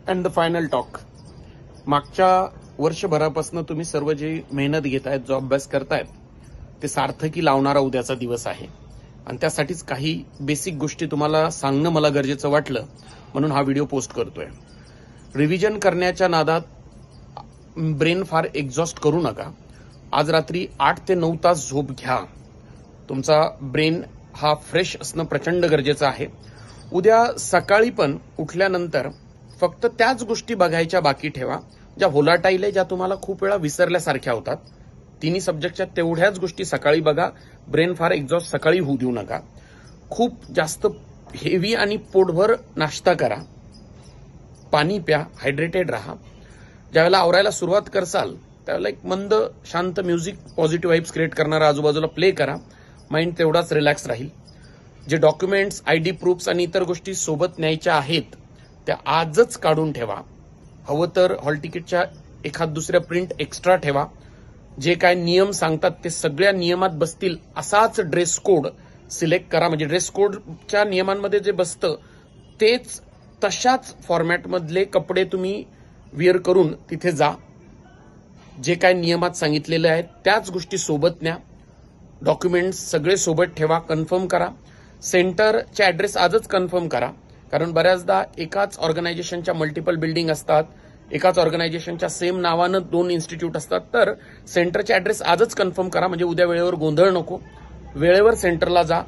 And the final talk. मागच्या वर्षभरापासून तुम्ही सर्व जी मेहनत घेतायत, जो अभ्यास करतायत, ते सार्थकी लावणारा उद्याचा दिवस आहे. आणि त्यासाठीच काही बेसिक गोष्टी तुम्हाला सांगणं मला गरजेचं वाटलं, म्हणून हा व्हिडिओ पोस्ट करतोय. रिव्हिजन करण्याच्या नादात ब्रेन फार एक्झॉस्ट करू नका. आज रात्री 8 ते 9 तास झोप घ्या. तुमचा ब्रेन हा फ्रेश असणं प्रचंड गरजेचं आहे. उद्या सकाळी पण उठल्यानंतर फक्त त्याच गोष्टी बघायच्या बाकी ठेवा ज्या व्होलाटाईल आहे, ज्या तुम्हाला खूप वेळा विसरल्यासारख्या होतात. तिन्ही सब्जेक्टच्या तेवढ्याच गोष्टी सकाळी बघा. ब्रेन फार एक्झॉस्ट सकाळी होऊ देऊ नका. खूप जास्त हेवी आणि पोटभर नाश्ता करा. पाणी प्या. हायड्रेटेड राहा. ज्यावेळेला आवरायला सुरुवात करसाल त्यावेळेला एक मंद शांत म्युझिक, पॉझिटिव्ह वाइब्स क्रिएट करणारा आजूबाजूला प्ले करा. माइंड तेवढाच रिलॅक्स राहील. जे डॉक्युमेंट्स, आयडी प्रूफ्स आणि इतर गोष्टी सोबत न्यायच्या आहेत त्या आजच काढून ठेवा. हवं तर हॉल तिकीटच्या एखाद दुसऱ्या प्रिंट एक्स्ट्रा ठेवा. जे काय नियम सांगतात ते सगळ्या नियमात बसतील असाच ड्रेस कोड सिलेक्ट करा. म्हणजे ड्रेस कोडच्या नियमांमध्ये जे बसतं तेच तशाच फॉर्मॅटमधले कपडे तुम्ही विअर करून तिथे जा. जे काय नियमात सांगितलेलं आहे त्याच गोष्टी सोबत न्या. डॉक्युमेंट्स सगळे सोबत ठेवा. कन्फर्म करा. सेंटरचे ऍड्रेस आजच कन्फर्म करा. कारण बऱ्याचदा एकाच ऑर्गनायझेशनच्या मल्टिपल बिल्डिंग असतात, एकाच ऑर्गनायझेशनच्या सेम नावानं 2 इन्स्टिट्यूट असतात. तर सेंटरचे ऍड्रेस आजच कन्फर्म करा. म्हणजे उद्या वेळेवर गोंधळ नको. वेळेवर सेंटरला जा.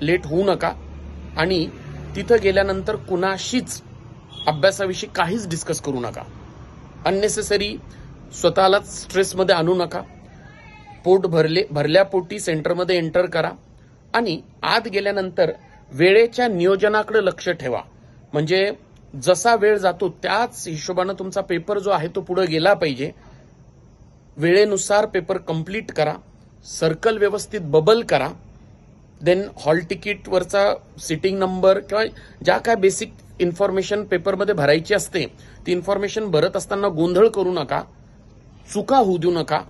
लेट होऊ नका. आणि तिथं गेल्यानंतर कुणाशीच अभ्यासाविषयी काहीच डिस्कस करू नका. अननेसेसरी स्वतःलाच स्ट्रेसमध्ये आणू नका. पोट भरल्या पोटी सेंटरमध्ये एंटर करा. आणि आत गेल्यानंतर वेळेच्या नियोजनाकडे लक्ष ठेवा. म्हणजे जसा वेळ जातो त्याच हिशोबानं तुमचा पेपर जो आहे तो पुढे गेला पाहिजे. वेळेनुसार पेपर कंप्लीट करा. सर्कल व्यवस्थित बबल करा. देन हॉल तिकीटवरचा सिटिंग नंबर किंवा ज्या काय बेसिक इन्फॉर्मेशन पेपरमध्ये भरायची असते ती इन्फॉर्मेशन भरत असताना गोंधळ करू नका. चुका होऊ देऊ नका.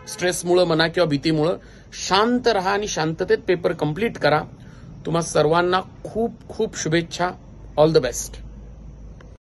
स्ट्रेसमुळे म्हणा किंवा भीतीमुळे शांत राहा आणि शांततेत पेपर कंप्लीट करा. तुम्हा सर्वांना खूप खूप शुभेच्छा. All the best.